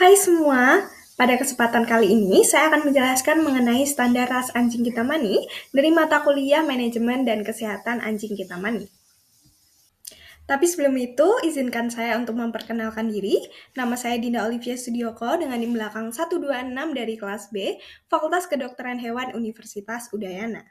Hai semua, pada kesempatan kali ini saya akan menjelaskan mengenai standar ras anjing Kitamani dari mata kuliah Manajemen dan Kesehatan Anjing Kitamani. Tapi sebelum itu, izinkan saya untuk memperkenalkan diri. Nama saya Dinda Olivia Sudioko dengan di belakang 126 dari kelas B, Fakultas Kedokteran Hewan Universitas Udayana.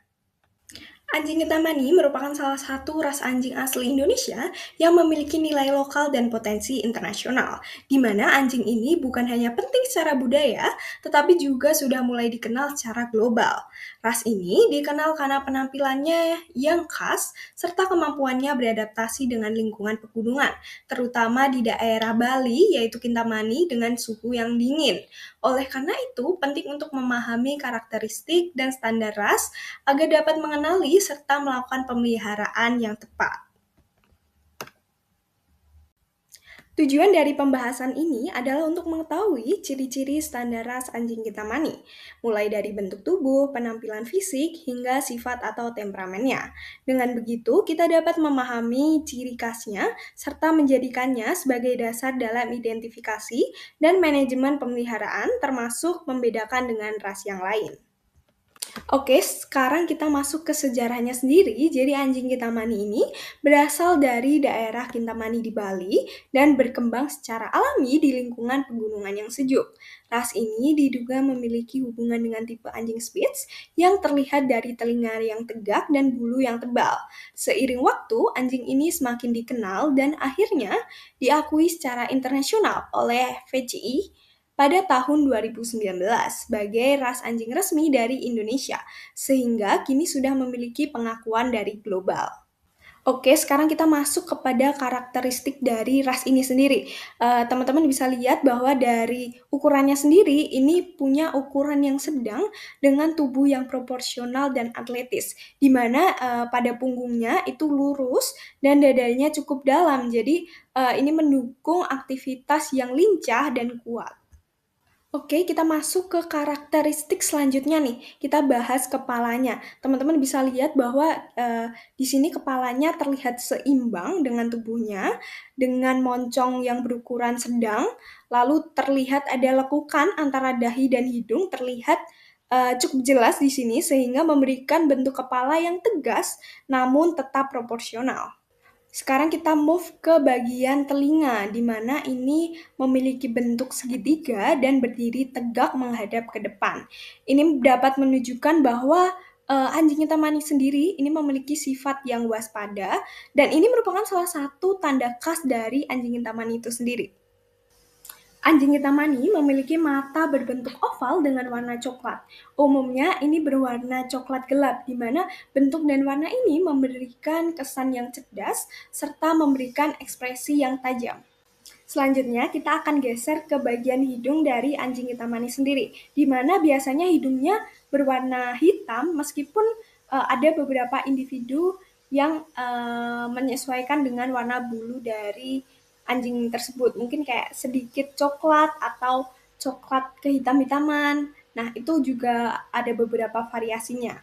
Anjing Kitamani merupakan salah satu ras anjing asli Indonesia yang memiliki nilai lokal dan potensi internasional, di mana anjing ini bukan hanya penting secara budaya, tetapi juga sudah mulai dikenal secara global. Ras ini dikenal karena penampilannya yang khas, serta kemampuannya beradaptasi dengan lingkungan pegunungan, terutama di daerah Bali, yaitu Kintamani dengan suhu yang dingin. Oleh karena itu, penting untuk memahami karakteristik dan standar ras agar dapat mengenali serta melakukan pemeliharaan yang tepat. Tujuan dari pembahasan ini adalah untuk mengetahui ciri-ciri standar ras anjing Kitamani, mulai dari bentuk tubuh, penampilan fisik, hingga sifat atau temperamennya. Dengan begitu, kita dapat memahami ciri khasnya serta menjadikannya sebagai dasar dalam identifikasi dan manajemen pemeliharaan, termasuk membedakan dengan ras yang lain. Oke, sekarang kita masuk ke sejarahnya sendiri. Jadi anjing Kintamani ini berasal dari daerah Kintamani di Bali dan berkembang secara alami di lingkungan pegunungan yang sejuk. Ras ini diduga memiliki hubungan dengan tipe anjing Spitz yang terlihat dari telinga yang tegak dan bulu yang tebal. Seiring waktu, anjing ini semakin dikenal dan akhirnya diakui secara internasional oleh VCI pada tahun 2019 sebagai ras anjing resmi dari Indonesia, sehingga kini sudah memiliki pengakuan dari global. Oke, sekarang kita masuk kepada karakteristik dari ras ini sendiri. Teman-teman bisa lihat bahwa dari ukurannya sendiri, ini punya ukuran yang sedang dengan tubuh yang proporsional dan atletis, di mana pada punggungnya itu lurus dan dadanya cukup dalam. Jadi ini mendukung aktivitas yang lincah dan kuat. Oke, kita masuk ke karakteristik selanjutnya nih. Kita bahas kepalanya. Teman-teman bisa lihat bahwa di sini kepalanya terlihat seimbang dengan tubuhnya, dengan moncong yang berukuran sedang, lalu terlihat ada lekukan antara dahi dan hidung, terlihat cukup jelas di sini sehingga memberikan bentuk kepala yang tegas namun tetap proporsional. Sekarang kita move ke bagian telinga, di mana ini memiliki bentuk segitiga dan berdiri tegak menghadap ke depan. Ini dapat menunjukkan bahwa anjing hitamani sendiri ini memiliki sifat yang waspada, dan ini merupakan salah satu tanda khas dari anjing hitamani itu sendiri. Anjing Kitamani memiliki mata berbentuk oval dengan warna coklat. Umumnya ini berwarna coklat gelap, di mana bentuk dan warna ini memberikan kesan yang cerdas serta memberikan ekspresi yang tajam. Selanjutnya, kita akan geser ke bagian hidung dari anjing Kitamani sendiri, di mana biasanya hidungnya berwarna hitam meskipun ada beberapa individu yang menyesuaikan dengan warna bulu dari anjing tersebut. Mungkin kayak sedikit coklat atau coklat kehitam-hitaman. Nah, itu juga ada beberapa variasinya.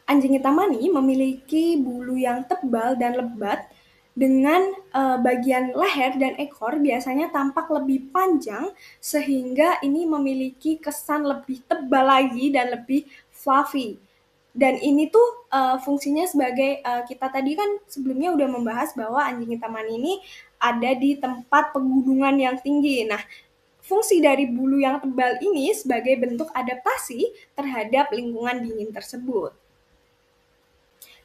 Anjing Kitamani memiliki bulu yang tebal dan lebat dengan bagian leher dan ekor biasanya tampak lebih panjang sehingga ini memiliki kesan lebih tebal lagi dan lebih fluffy. Dan ini tuh fungsinya sebagai kita tadi kan sebelumnya udah membahas bahwa anjing Kitamani ini ada di tempat pegunungan yang tinggi. Nah, fungsi dari bulu yang tebal ini sebagai bentuk adaptasi terhadap lingkungan dingin tersebut.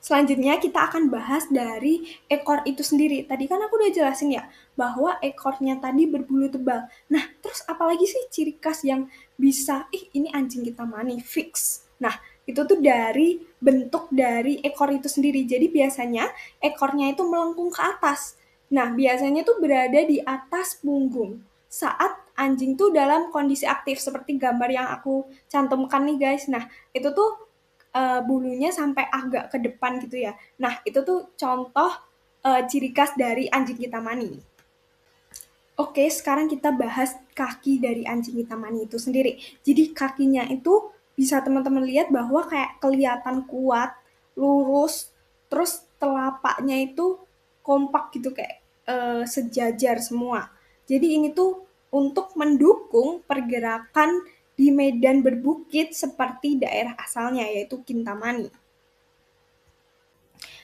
Selanjutnya kita akan bahas dari ekor itu sendiri. Tadi kan aku udah jelasin ya, bahwa ekornya tadi berbulu tebal. Nah, terus apalagi sih ciri khas yang bisa, ini anjing Kitamani, fix. Nah, itu tuh dari bentuk dari ekor itu sendiri. Jadi biasanya ekornya itu melengkung ke atas. Nah, biasanya tuh berada di atas punggung saat anjing tuh dalam kondisi aktif seperti gambar yang aku cantumkan nih guys. Nah, itu tuh bulunya sampai agak ke depan gitu ya. Nah, itu tuh contoh ciri khas dari anjing Kitamani. Oke, sekarang kita bahas kaki dari anjing Kitamani itu sendiri. Jadi kakinya itu bisa teman-teman lihat bahwa kayak kelihatan kuat, lurus, terus telapaknya itu kompak gitu kayak sejajar semua. Jadi ini tuh untuk mendukung pergerakan di medan berbukit seperti daerah asalnya, yaitu Kintamani.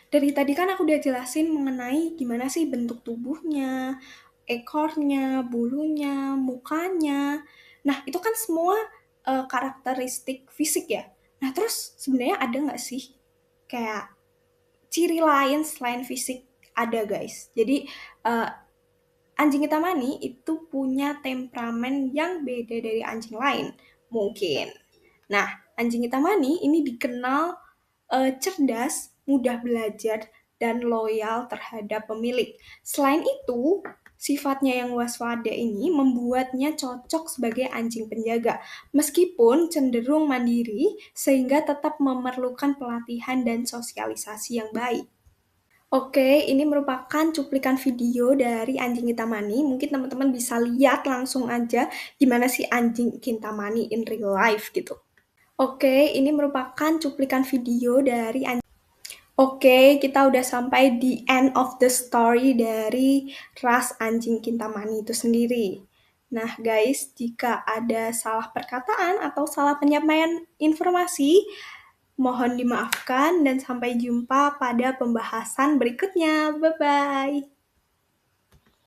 Dari tadi kan aku udah jelasin mengenai gimana sih bentuk tubuhnya, ekornya, bulunya, mukanya. Nah, itu kan semua karakteristik fisik ya. Nah, terus sebenarnya ada nggak sih kayak ciri lain selain fisik? Ada guys. Jadi anjing hitamani itu punya temperamen yang beda dari anjing lain, mungkin. Nah, anjing hitamani ini dikenal cerdas, mudah belajar, dan loyal terhadap pemilik. Selain itu, sifatnya yang waspada ini membuatnya cocok sebagai anjing penjaga, meskipun cenderung mandiri sehingga tetap memerlukan pelatihan dan sosialisasi yang baik. Oke, ini merupakan cuplikan video dari anjing Kintamani. Mungkin teman-teman bisa lihat langsung aja gimana sih anjing Kintamani in real life gitu. Oke, ini merupakan cuplikan video dari anjing. Oke, kita udah sampai di end of the story dari ras anjing Kintamani itu sendiri. Nah, guys, jika ada salah perkataan atau salah penyampaian informasi, mohon dimaafkan dan sampai jumpa pada pembahasan berikutnya. Bye-bye.